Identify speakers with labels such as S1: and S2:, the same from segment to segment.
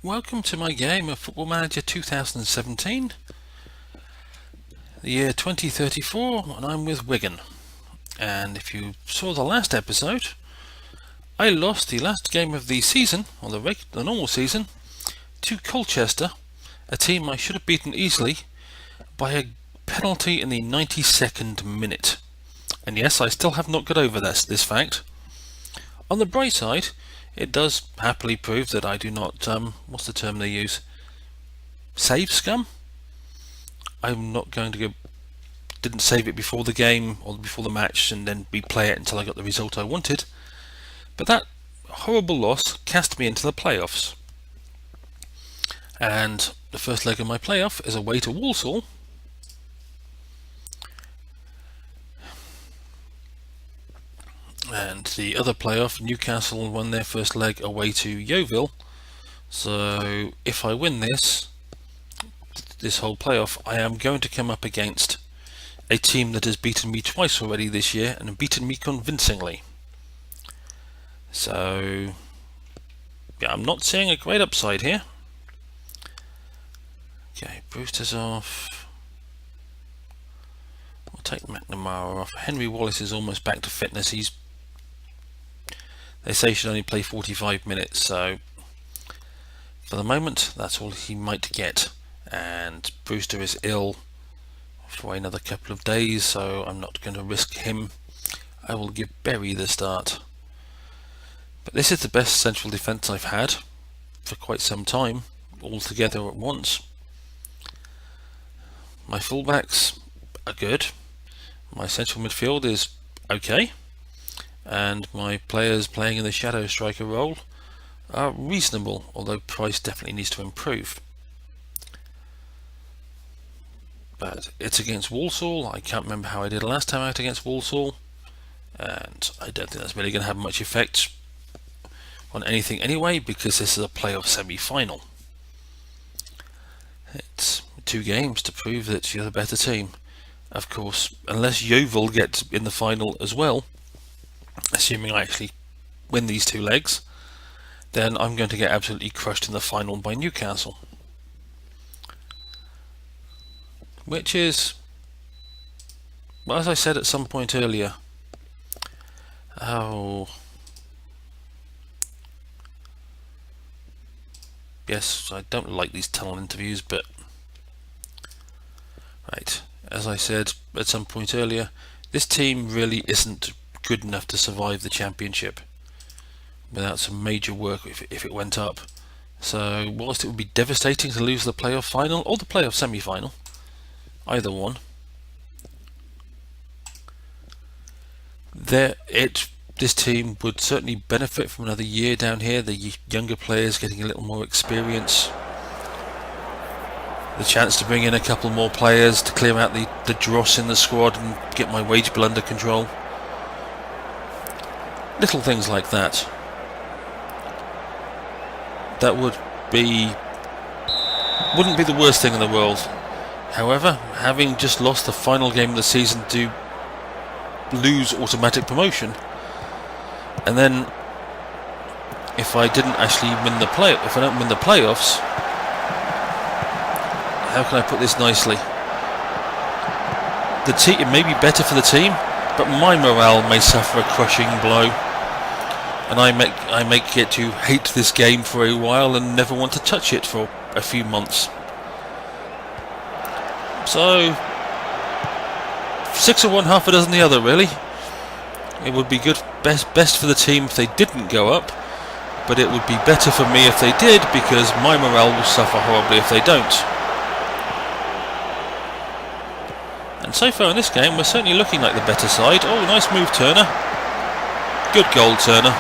S1: Welcome to my game of Football Manager 2017, the year 2034, and I'm with Wigan. And if you saw the last episode, I lost the last game of the season, or the normal season, to Colchester, a team I should have beaten easily by a penalty in the 92nd minute. And yes, I still have not got over this fact. On the bright side, it does happily prove that I do not, what's the term they use? Save scum? I'm not going to didn't save it before the game or before the match and then replay it until I got the result I wanted. But that horrible loss cast me into the playoffs. And the first leg of my playoff is away to Walsall. And the other playoff, Newcastle won their first leg away to Yeovil. So if I win this whole playoff, I am going to come up against a team that has beaten me twice already this year and beaten me convincingly. So yeah, I'm not seeing a great upside here. Okay, Brewster's off. We'll take McNamara off. Henry Wallace is almost back to fitness. They say he should only play 45 minutes, so for the moment that's all he might get. And Brewster is ill for another couple of days, so I'm not going to risk him. I will give Berry the start. But this is the best central defence I've had for quite some time, all together at once. My fullbacks are good. My central midfield is okay. And my players playing in the shadow striker role are reasonable, although Price definitely needs to improve. But it's against Walsall. I can't remember how I did last time out against Walsall, and I don't think that's really going to have much effect on anything anyway, because this is a playoff semi-final. It's 2 games to prove that you're the better team. Of course, unless Yeovil gets in the final as well, assuming I actually win these 2 legs, then I'm going to get absolutely crushed in the final by Newcastle. Which is, well, as I said at some point earlier, yes, I don't like these tunnel interviews, but right, as I said at some point earlier, this team really isn't good enough to survive the championship without some major work if it went up. So whilst it would be devastating to lose the playoff final or the playoff semi-final, either one, this team would certainly benefit from another year down here, the younger players getting a little more experience, the chance to bring in a couple more players to clear out the dross in the squad and get my wage bill under control. Little things like that. That wouldn't be the worst thing in the world. However, having just lost the final game of the season to lose automatic promotion, and then if I don't win the playoffs, how can I put this nicely? It may be better for the team, but my morale may suffer a crushing blow, and I may get to hate this game for a while and never want to touch it for a few months. So 6 of one, half a dozen the other, really. It would be best for the team if they didn't go up, but it would be better for me if they did, because my morale will suffer horribly if they don't. And so far in this game, we're certainly looking like the better side. Oh, nice move, Turner. Good goal, Turner.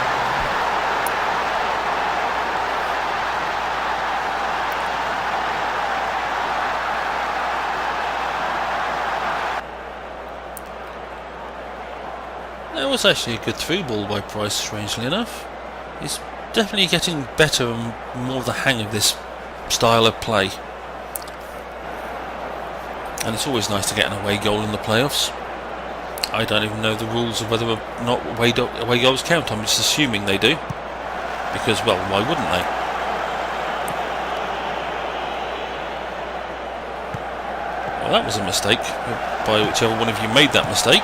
S1: That was actually a good through ball by Price, strangely enough. He's definitely getting better and more the hang of this style of play. And it's always nice to get an away goal in the playoffs. I don't even know the rules of whether or not away goals count. I'm just assuming they do. Because, well, why wouldn't they? Well, that was a mistake by whichever one of you made that mistake.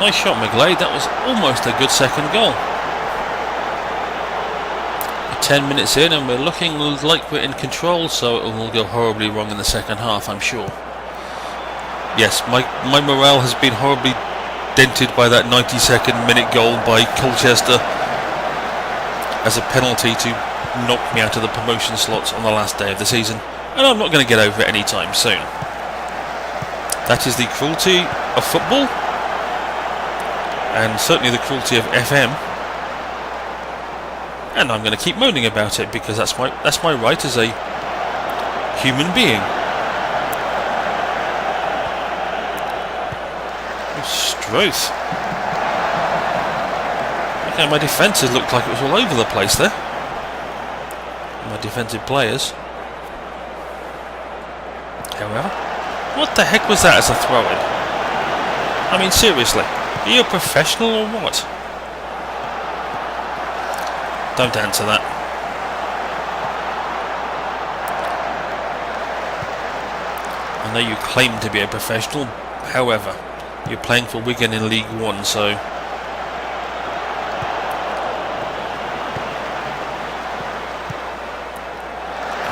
S1: Nice shot, McGlade. That was almost a good second goal. 10 minutes in and we're looking like we're in control, so it will go horribly wrong in the second half, I'm sure. Yes, my morale has been horribly dented by that 92nd minute goal by Colchester as a penalty to knock me out of the promotion slots on the last day of the season, and I'm not going to get over it anytime soon. That is the cruelty of football, and certainly the cruelty of FM, and I'm going to keep moaning about it because that's my right as a human being. Stroth. Okay, my defences looked like it was all over the place there. My defensive players. However, what the heck was that as a throw-in? I mean, seriously, are you a professional or what? Don't answer that. I know you claim to be a professional, however, you're playing for Wigan in League One, so... And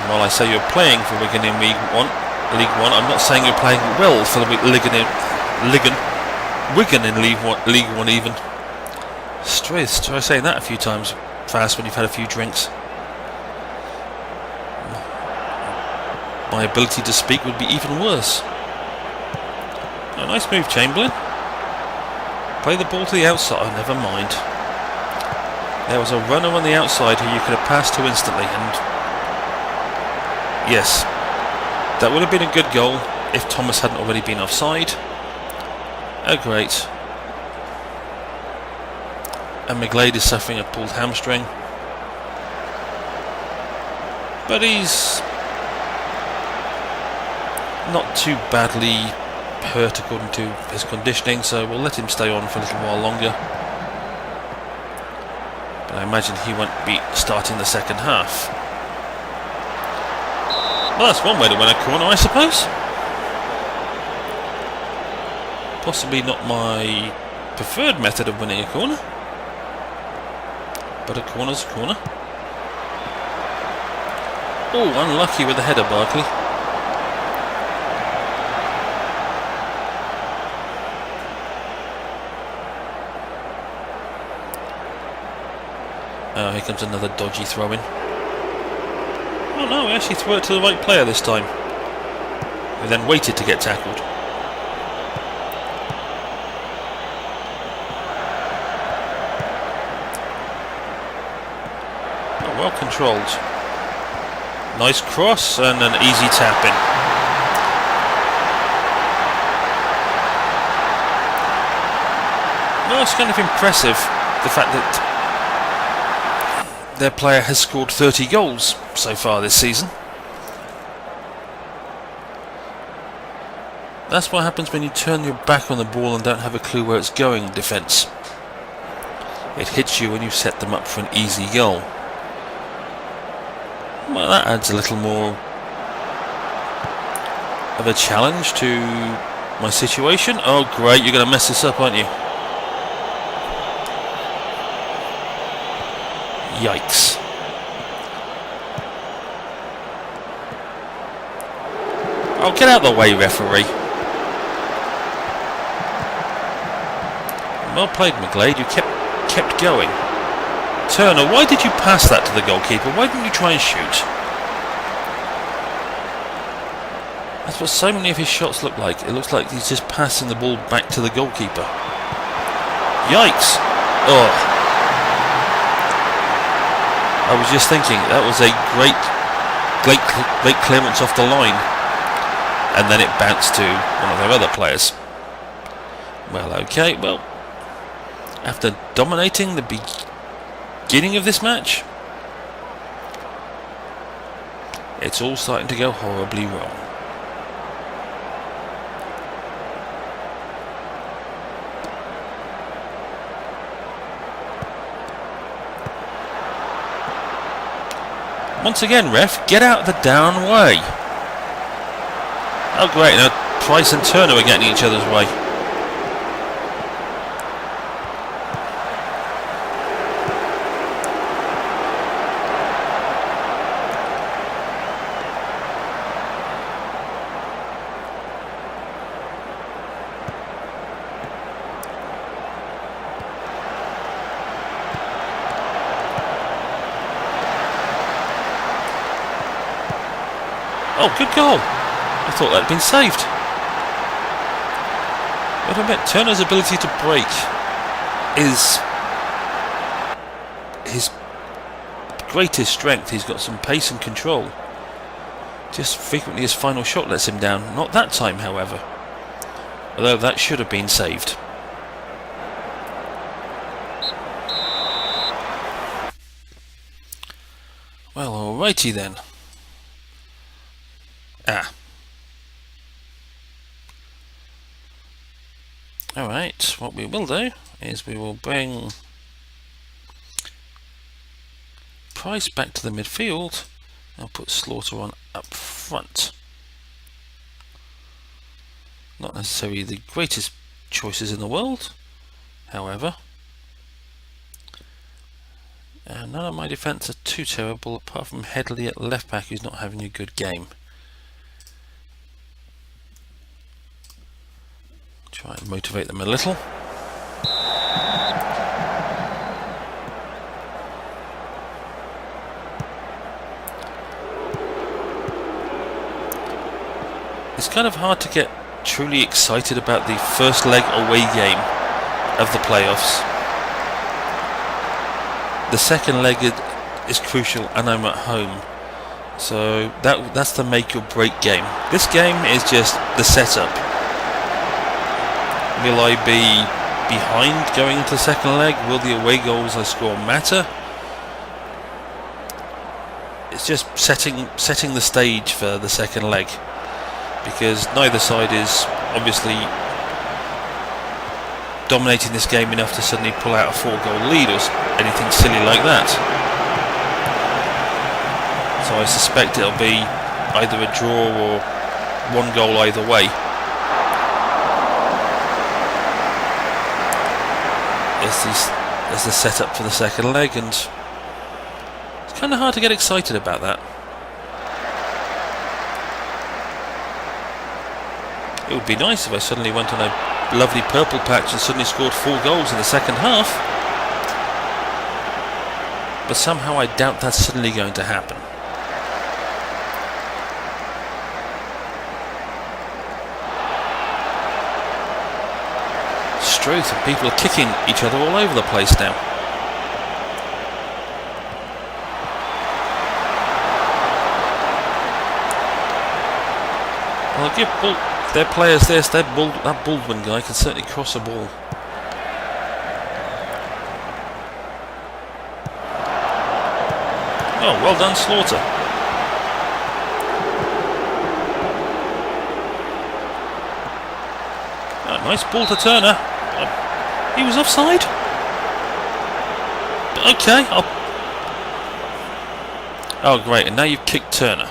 S1: while I say you're playing for Wigan in League One, I'm not saying you're playing well for Wigan in League One even. Stress, try saying that a few times fast when you've had a few drinks. My ability to speak would be even worse. Oh, nice move, Chamberlain. Play the ball to the outside. Oh, never mind. There was a runner on the outside who you could have passed to instantly, and yes, that would have been a good goal if Thomas hadn't already been offside. Oh, great. And McGlade is suffering a pulled hamstring, but he's not too badly hurt according to his conditioning, so we'll let him stay on for a little while longer. But I imagine he won't be starting the second half. Well, that's one way to win a corner, I suppose. Possibly not my preferred method of winning a corner, but a corner's a corner. Oh, unlucky with the header, Barkley. Oh, here comes another dodgy throw-in. Oh no, we actually threw it to the right player this time. We then waited to get tackled. Oh, well controlled. Nice cross and an easy tap-in. Well, it's kind of impressive, the fact that their player has scored 30 goals so far this season. That's what happens when you turn your back on the ball and don't have a clue where it's going, defence. It hits you when you set them up for an easy goal. Well, that adds a little more of a challenge to my situation. Oh great, you're going to mess this up, aren't you? Yikes. Oh, get out of the way, referee. Well played, McGlade. You kept going. Turner, why did you pass that to the goalkeeper? Why didn't you try and shoot? That's what so many of his shots look like. It looks like he's just passing the ball back to the goalkeeper. Yikes. Oh. I was just thinking, that was a great clearance off the line, and then it bounced to one of their other players. Well, okay, well, after dominating the beginning of this match, it's all starting to go horribly wrong. Once again, ref, get out of the down way. Oh great, now Price and Turner are getting each other's way. Oh, good goal. I thought that had been saved. But I admit, Turner's ability to break is his greatest strength. He's got some pace and control. Just frequently his final shot lets him down. Not that time, however. Although that should have been saved. Well, alrighty then. Alright, what we will do is we will bring Price back to the midfield and put Slaughter on up front. Not necessarily the greatest choices in the world, however. And none of my defence are too terrible, apart from Headley at left back, who's not having a good game. Try and motivate them a little. It's kind of hard to get truly excited about the first leg away game of the playoffs. The second leg is crucial, and I'm at home, so that's the make or break game. This game is just the setup. Will I be behind going into the second leg? Will the away goals I score matter? It's just setting the stage for the second leg, because neither side is obviously dominating this game enough to suddenly pull out a 4-goal lead or anything silly like that. So I suspect it'll be either a draw or 1 goal either way. As the setup for the second leg, and it's kind of hard to get excited about that. It would be nice if I suddenly went on a lovely purple patch and suddenly scored 4 goals in the second half, but somehow I doubt that's suddenly going to happen. Truth, and people are kicking each other all over the place now. Well, I'll give their players this. That Baldwin guy can certainly cross a ball. Oh, well done, Slaughter. Oh, nice ball to Turner. He was offside? Okay, oh great, and now you've kicked Turner.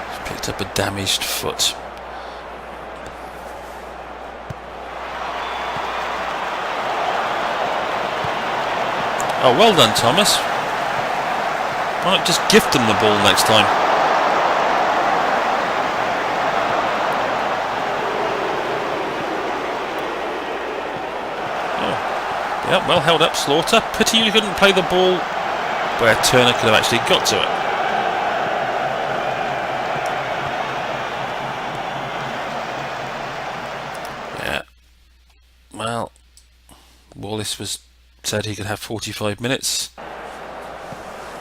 S1: He's picked up a damaged foot. Oh, well done, Thomas. Why not just gift them the ball next time? Oh. Yeah, well held up, Slaughter. Pity you couldn't play the ball where Turner could have actually got to it. Yeah. Well, Wallace said he could have 45 minutes.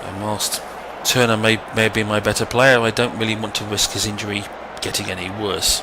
S1: And whilst Turner may be my better player, I don't really want to risk his injury getting any worse.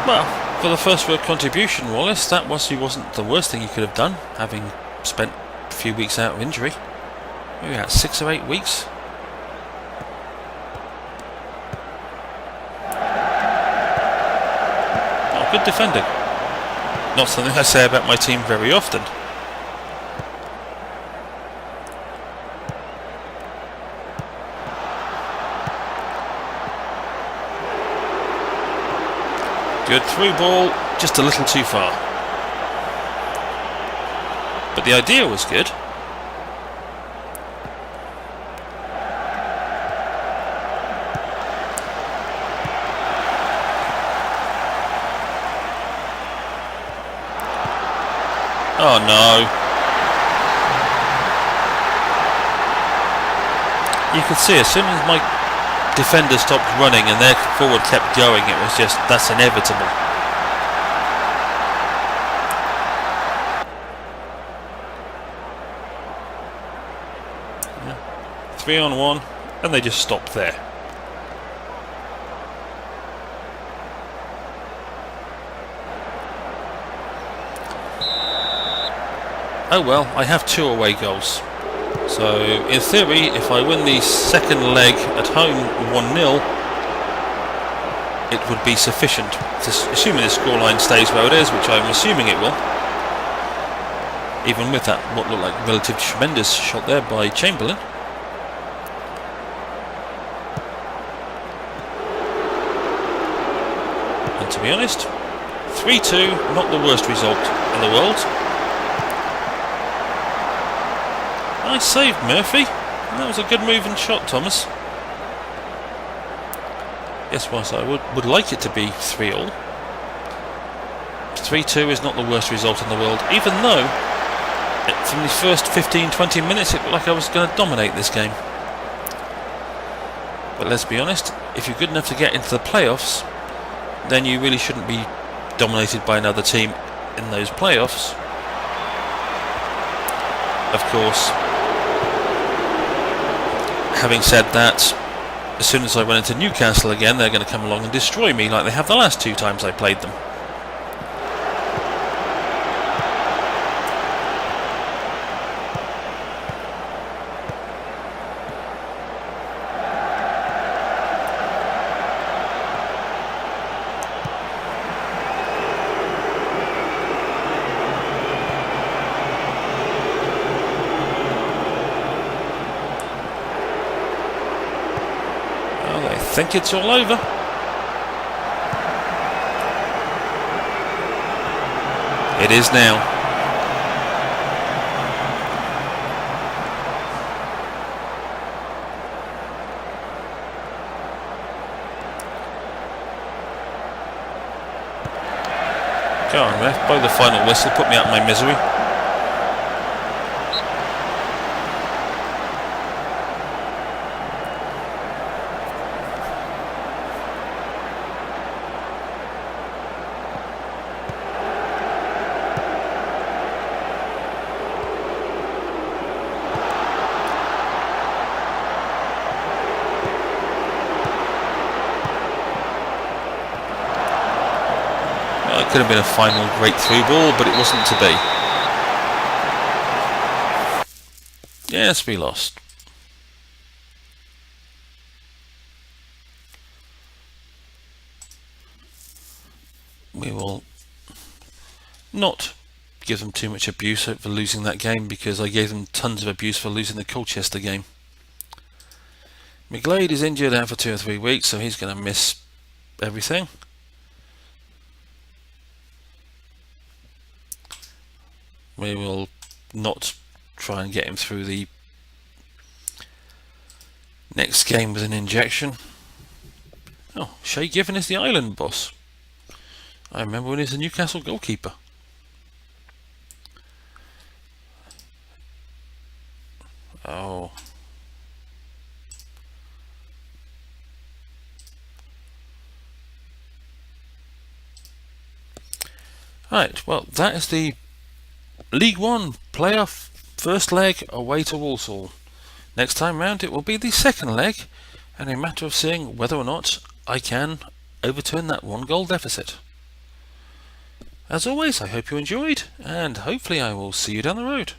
S1: Well, for the first word contribution, Wallace. That wasn't the worst thing you could have done, having spent a few weeks out of injury. Maybe about 6 or 8 weeks. Oh, good defending. Not something I say about my team very often. Good through ball, just a little too far. But the idea was good. Oh no. You could see as soon as my defender stopped running and their forward kept going, it was just, that's inevitable. Yeah. 3-on-1, and they just stopped there. Oh well, I have 2 away goals. So, in theory, if I win the second leg at home 1-0, it would be sufficient, assuming the scoreline stays where it is, which I'm assuming it will. Even with that, what looked like relatively tremendous shot there by Chamberlain. And to be honest, 3-2, not the worst result in the world. Nice save, Murphy. That was a good moving shot, Thomas. Yes, whilst I would like it to be 3-all, 3-2 is not the worst result in the world, even though from the first 15-20 minutes it looked like I was going to dominate this game. But let's be honest, if you're good enough to get into the playoffs, then you really shouldn't be dominated by another team in those playoffs. Of course, having said that, as soon as I run into Newcastle again, they're going to come along and destroy me like they have the last 2 times I played them. I think it's all over. It is now. Go on, ref, blow the final whistle, put me out of my misery. Could have been a final great through ball, but it wasn't to be. Yes, we lost. We will not give them too much abuse for losing that game, because I gave them tons of abuse for losing the Colchester game. McGlade is injured out for 2 or 3 weeks, so he's going to miss everything. We will not try and get him through the next game with an injection. Oh, Shay Given is the island boss. I remember when he was the Newcastle goalkeeper. Oh. Right, well, that is the League One playoff first leg away to Walsall. Next time round it will be the second leg, and a matter of seeing whether or not I can overturn that 1-goal deficit. As always, I hope you enjoyed, and hopefully I will see you down the road.